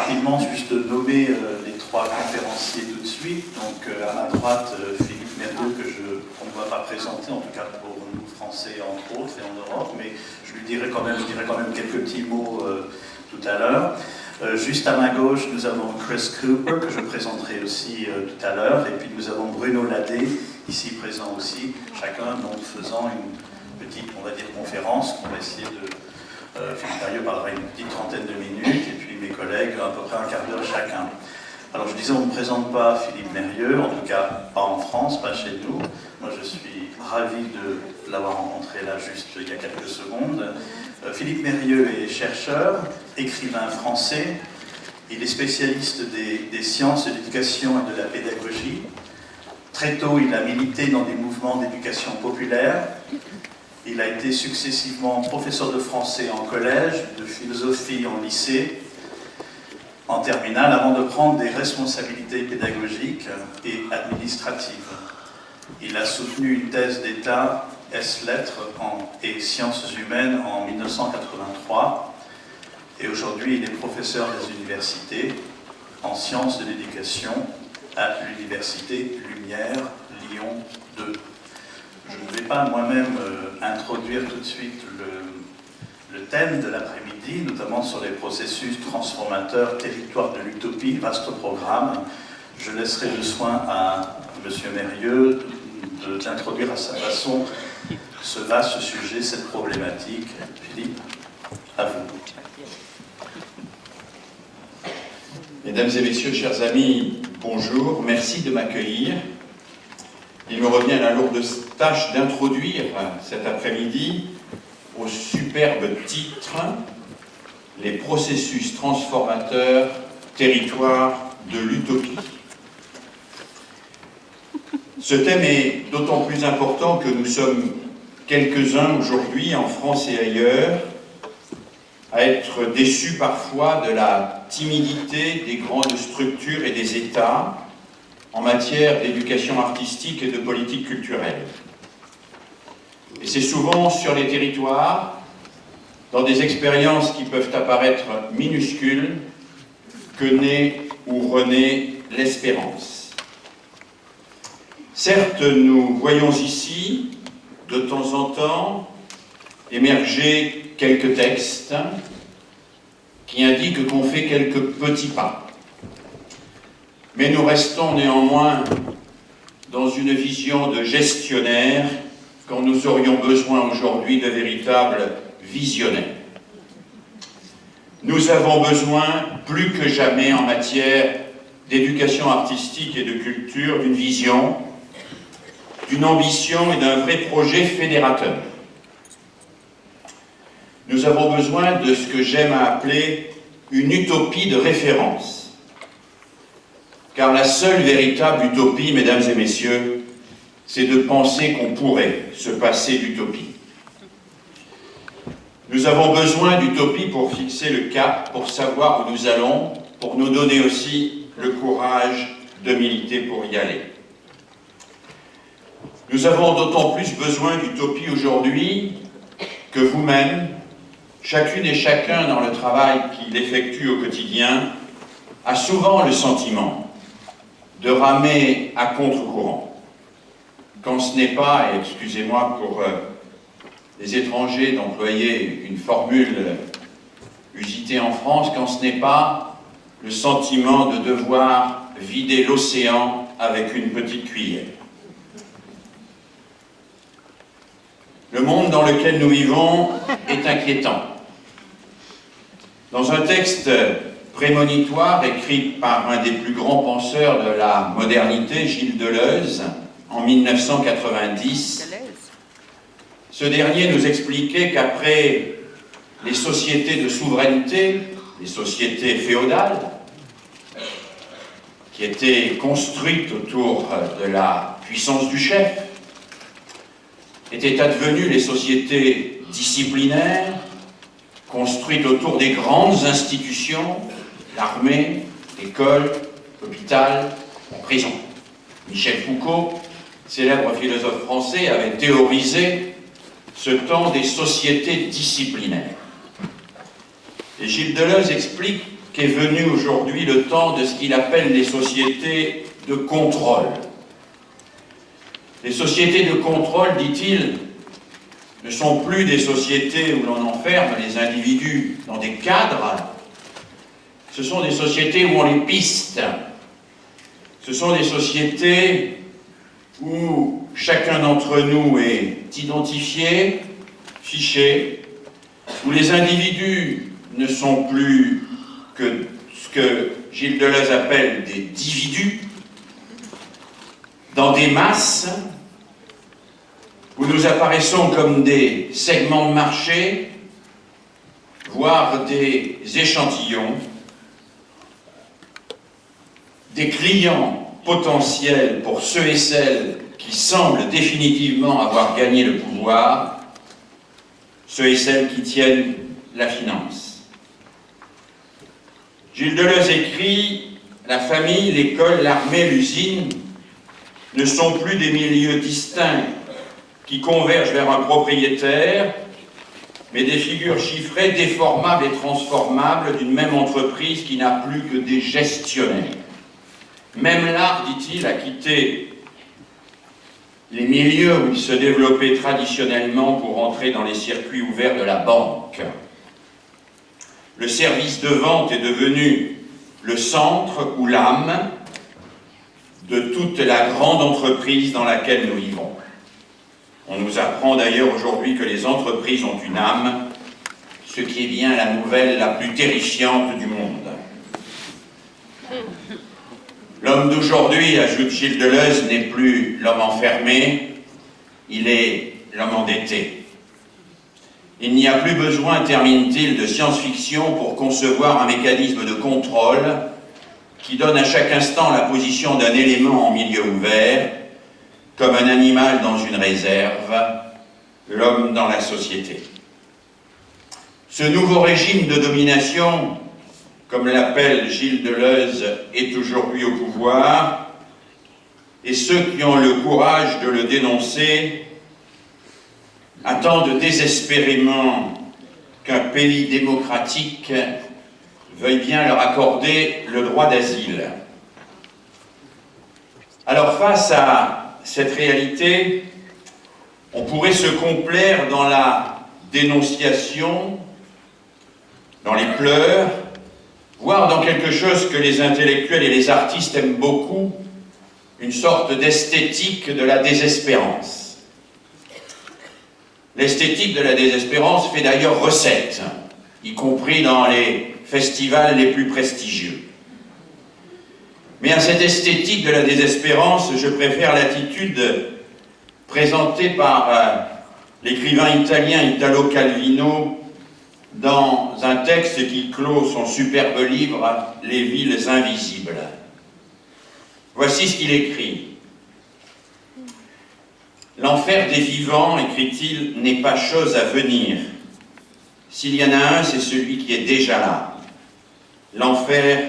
rapidement juste nommer les trois conférenciers tout de suite. Donc à ma droite, Philippe Mérieux, qu'on ne va pas présenter, en tout cas pour nous Français entre autres et en Europe, mais je dirai quand même quelques petits mots tout à l'heure. Juste à ma gauche, nous avons Chris Cooper, que je présenterai aussi tout à l'heure, et puis nous avons Bruno Ladé, ici présent aussi, chacun donc faisant une petite, on va dire, conférence qu'on va essayer de... Philippe Mérieux parlera une petite trentaine de minutes, et puis mes collègues à peu près un quart d'heure chacun. Alors je disais, on ne présente pas Philippe Mérieux, en tout cas pas en France, pas chez nous. Moi je suis ravi de l'avoir rencontré là juste il y a quelques secondes. Philippe Mérieux est chercheur, écrivain français. Il est spécialiste des sciences de l'éducation et de la pédagogie. Très tôt, il a milité dans des mouvements d'éducation populaire. Il a été successivement professeur de français en collège, de philosophie en lycée, en terminale, avant de prendre des responsabilités pédagogiques et administratives. Il a soutenu une thèse d'État S-Lettres et Sciences humaines en 1983, et aujourd'hui il est professeur des universités en sciences de l'éducation à l'université Lumière, Lyon 2. Je ne vais pas moi-même introduire tout de suite le thème de l'après-midi, notamment sur les processus transformateurs, territoire de l'utopie, vaste programme. Je laisserai le soin à M. Mérieux d'introduire à sa façon ce vaste sujet, cette problématique. Philippe, à vous. Mesdames et messieurs, chers amis, bonjour, merci de m'accueillir. Il me revient la lourde tâche d'introduire cet après-midi au superbe titre « Les processus transformateurs, territoire de l'utopie ». Ce thème est d'autant plus important que nous sommes quelques-uns aujourd'hui, en France et ailleurs, à être déçus parfois de la timidité des grandes structures et des États en matière d'éducation artistique et de politique culturelle. Et c'est souvent sur les territoires, dans des expériences qui peuvent apparaître minuscules, que naît ou renaît l'espérance. Certes, nous voyons ici, de temps en temps, émerger quelques textes qui indiquent qu'on fait quelques petits pas. Mais nous restons néanmoins dans une vision de gestionnaire quand nous aurions besoin aujourd'hui de véritables visionnaires. Nous avons besoin, plus que jamais en matière d'éducation artistique et de culture, d'une vision, d'une ambition et d'un vrai projet fédérateur. Nous avons besoin de ce que j'aime à appeler une utopie de référence. Car la seule véritable utopie, mesdames et messieurs, c'est de penser qu'on pourrait se passer d'utopie. Nous avons besoin d'utopie pour fixer le cap, pour savoir où nous allons, pour nous donner aussi le courage de militer pour y aller. Nous avons d'autant plus besoin d'utopie aujourd'hui que vous-même, chacune et chacun dans le travail qu'il effectue au quotidien, a souvent le sentiment de ramer à contre-courant. Quand ce n'est pas, et excusez-moi pour les étrangers d'employer une formule usitée en France, quand ce n'est pas le sentiment de devoir vider l'océan avec une petite cuillère. Le monde dans lequel nous vivons est inquiétant. Dans un texte prémonitoire écrit par un des plus grands penseurs de la modernité, Gilles Deleuze, en 1990, ce dernier nous expliquait qu'après les sociétés de souveraineté, les sociétés féodales, qui étaient construites autour de la puissance du chef, étaient advenues les sociétés disciplinaires, construites autour des grandes institutions, l'armée, l'école, l'hôpital, la prison. Michel Foucault, célèbre philosophe français, avait théorisé ce temps des sociétés disciplinaires. Et Gilles Deleuze explique qu'est venu aujourd'hui le temps de ce qu'il appelle les sociétés de contrôle. Les sociétés de contrôle, dit-il, ne sont plus des sociétés où l'on enferme les individus dans des cadres. Ce sont des sociétés où on les piste. Ce sont des sociétés où chacun d'entre nous est identifié, fiché, où les individus ne sont plus que ce que Gilles Deleuze appelle des dividus, dans des masses, où nous apparaissons comme des segments de marché, voire des échantillons, des clients potentiels pour ceux et celles qui semblent définitivement avoir gagné le pouvoir, ceux et celles qui tiennent la finance. Gilles Deleuze écrit « La famille, l'école, l'armée, l'usine ne sont plus des milieux distincts qui convergent vers un propriétaire, mais des figures chiffrées, déformables et transformables d'une même entreprise qui n'a plus que des gestionnaires. Même l'art, dit-il, a quitté les milieux où il se développait traditionnellement pour entrer dans les circuits ouverts de la banque. Le service de vente est devenu le centre ou l'âme de toute la grande entreprise dans laquelle nous vivons. On nous apprend d'ailleurs aujourd'hui que les entreprises ont une âme, ce qui est bien la nouvelle la plus terrifiante du monde. L'homme d'aujourd'hui, ajoute Gilles Deleuze, n'est plus l'homme enfermé, il est l'homme endetté. Il n'y a plus besoin, termine-t-il, de science-fiction pour concevoir un mécanisme de contrôle qui donne à chaque instant la position d'un élément en milieu ouvert, comme un animal dans une réserve, l'homme dans la société. Ce nouveau régime de domination, comme l'appelle Gilles Deleuze, est aujourd'hui au pouvoir, et ceux qui ont le courage de le dénoncer attendent désespérément qu'un pays démocratique veuille bien leur accorder le droit d'asile. Alors face à cette réalité, on pourrait se complaire dans la dénonciation, dans les pleurs, voire dans quelque chose que les intellectuels et les artistes aiment beaucoup, une sorte d'esthétique de la désespérance. L'esthétique de la désespérance fait d'ailleurs recette, y compris dans les festivals les plus prestigieux. Mais à cette esthétique de la désespérance, je préfère l'attitude présentée par l'écrivain italien Italo Calvino dans un texte qui clôt son superbe livre « Les villes invisibles ». Voici ce qu'il écrit. « L'enfer des vivants, écrit-il, n'est pas chose à venir. S'il y en a un, c'est celui qui est déjà là. L'enfer,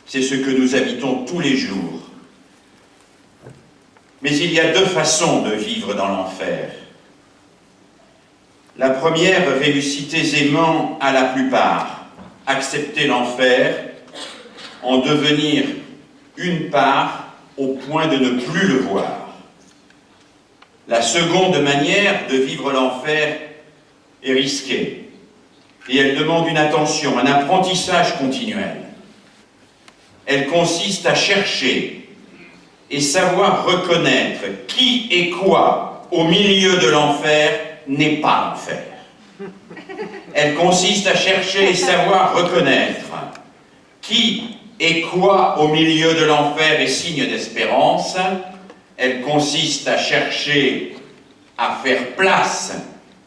c'est ce que nous habitons tous les jours. Mais il y a deux façons de vivre dans l'enfer. La première réussit aisément à la plupart, accepter l'enfer, en devenir une part au point de ne plus le voir. La seconde manière de vivre l'enfer est risquée, et elle demande une attention, un apprentissage continuel. Elle consiste à chercher et savoir reconnaître qui et quoi au milieu de l'enfer n'est pas l'enfer. Elle consiste à chercher et savoir reconnaître qui et quoi au milieu de l'enfer est signe d'espérance. Elle consiste à chercher à faire place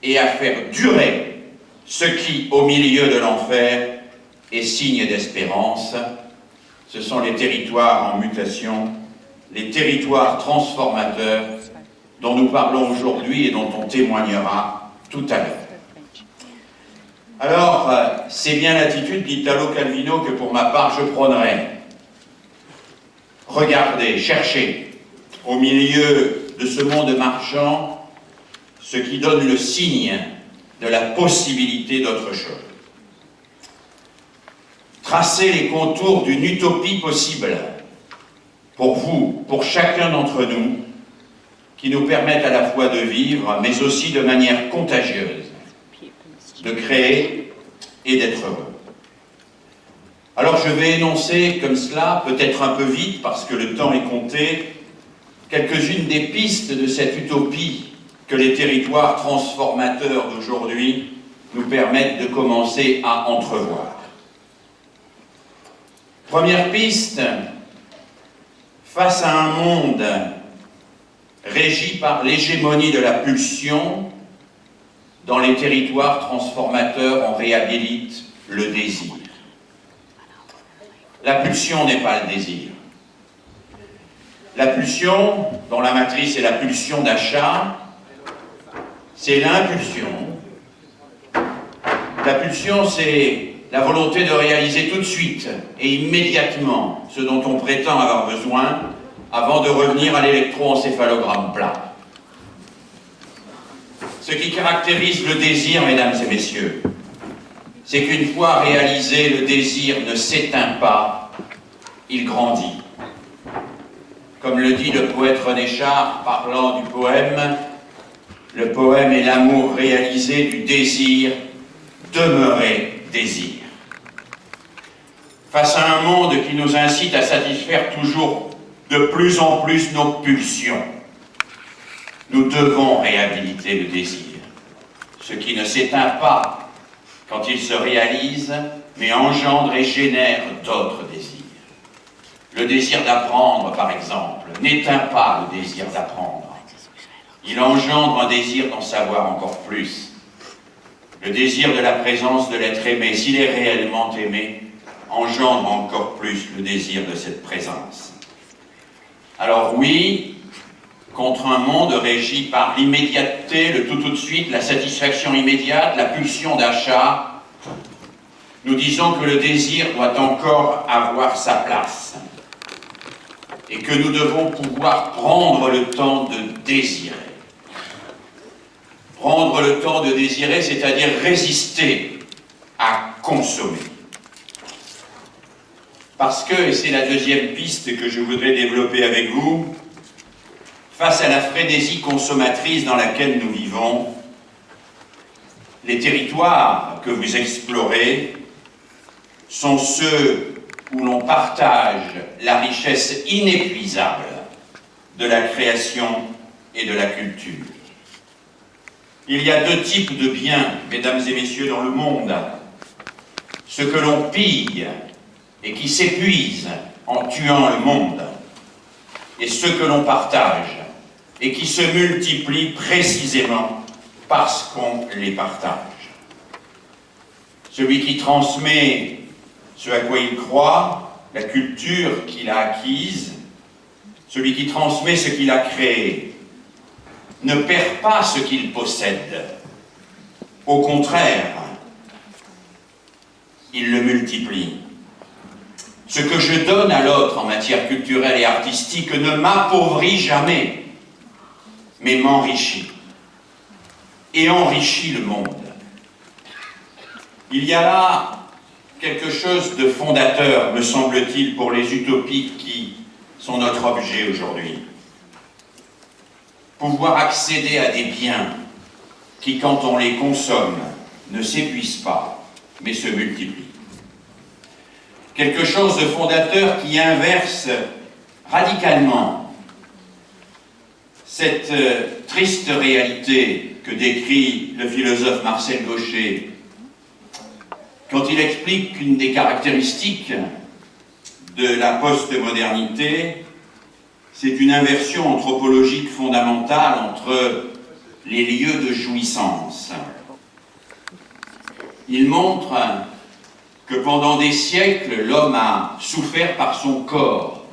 et à faire durer ce qui au milieu de l'enfer est signe d'espérance. Ce sont les territoires en mutation, les territoires transformateurs dont nous parlons aujourd'hui et dont on témoignera tout à l'heure. Alors, c'est bien l'attitude d'Italo Calvino que pour ma part je prônerai. Regardez, cherchez au milieu de ce monde marchand ce qui donne le signe de la possibilité d'autre chose. tracer les contours d'une utopie possible pour vous, pour chacun d'entre nous, qui nous permettent à la fois de vivre, mais aussi de manière contagieuse, de créer et d'être heureux. Alors je vais énoncer comme cela, peut-être un peu vite parce que le temps est compté, quelques-unes des pistes de cette utopie que les territoires transformateurs d'aujourd'hui nous permettent de commencer à entrevoir. Première piste, face à un monde régi par l'hégémonie de la pulsion, dans les territoires transformateurs, on réhabilite le désir. La pulsion n'est pas le désir. La pulsion, dont la matrice est la pulsion d'achat, c'est l'impulsion. La pulsion, c'est la volonté de réaliser tout de suite et immédiatement ce dont on prétend avoir besoin avant de revenir à l'électroencéphalogramme plat. Ce qui caractérise le désir, mesdames et messieurs, c'est qu'une fois réalisé, le désir ne s'éteint pas, il grandit. Comme le dit le poète René Char, parlant du poème, le poème est l'amour réalisé du désir, demeuré désir. Face à un monde qui nous incite à satisfaire toujours de plus en plus nos pulsions, nous devons réhabiliter le désir, ce qui ne s'éteint pas quand il se réalise, mais engendre et génère d'autres désirs. Le désir d'apprendre, par exemple, n'éteint pas le désir d'apprendre. Il engendre un désir d'en savoir encore plus. Le désir de la présence de l'être aimé, s'il est réellement aimé, engendre encore plus le désir de cette présence. Alors oui, contre un monde régi par l'immédiateté, le tout de suite, la satisfaction immédiate, la pulsion d'achat, nous disons que le désir doit encore avoir sa place et que nous devons pouvoir prendre le temps de désirer. Prendre le temps de désirer, c'est-à-dire résister à consommer. Parce que, et c'est la deuxième piste que je voudrais développer avec vous, face à la frénésie consommatrice dans laquelle nous vivons, les territoires que vous explorez sont ceux où l'on partage la richesse inépuisable de la création et de la culture. Il y a deux types de biens, mesdames et messieurs, dans le monde. Ce que l'on pille et qui s'épuise en tuant le monde, et ceux que l'on partage et qui se multiplient précisément parce qu'on les partage. Celui qui transmet ce à quoi il croit, la culture qu'il a acquise, celui qui transmet ce qu'il a créé, ne perd pas ce qu'il possède. Au contraire, il le multiplie. Ce que je donne à l'autre en matière culturelle et artistique ne m'appauvrit jamais, mais m'enrichit. Et enrichit le monde. Il y a là quelque chose de fondateur, me semble-t-il, pour les utopies qui sont notre objet aujourd'hui. Pouvoir accéder à des biens qui, quand on les consomme, ne s'épuisent pas, mais se multiplient. Quelque chose de fondateur qui inverse radicalement cette triste réalité que décrit le philosophe Marcel Gauchet quand il explique qu'une des caractéristiques de la post-modernité, c'est une inversion anthropologique fondamentale entre les lieux de jouissance. Il montre que pendant des siècles, l'homme a souffert par son corps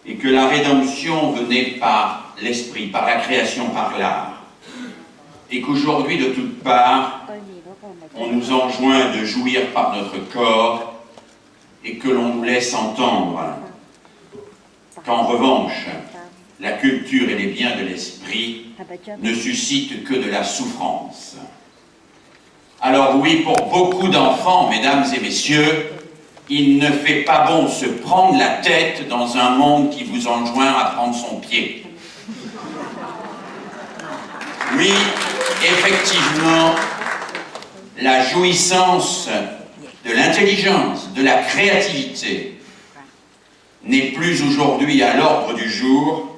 et que la rédemption venait par l'esprit, par la création, par l'art. Et qu'aujourd'hui, de toutes parts, on nous enjoint de jouir par notre corps et que l'on nous laisse entendre qu'en revanche, la culture et les biens de l'esprit ne suscitent que de la souffrance. Alors oui, pour beaucoup d'enfants, mesdames et messieurs, il ne fait pas bon se prendre la tête dans un monde qui vous enjoint à prendre son pied. Oui, effectivement, la jouissance de l'intelligence, de la créativité, n'est plus aujourd'hui à l'ordre du jour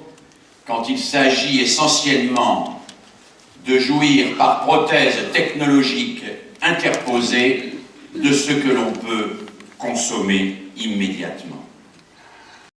quand il s'agit essentiellement de jouir par prothèse technologique interposée de ce que l'on peut consommer immédiatement.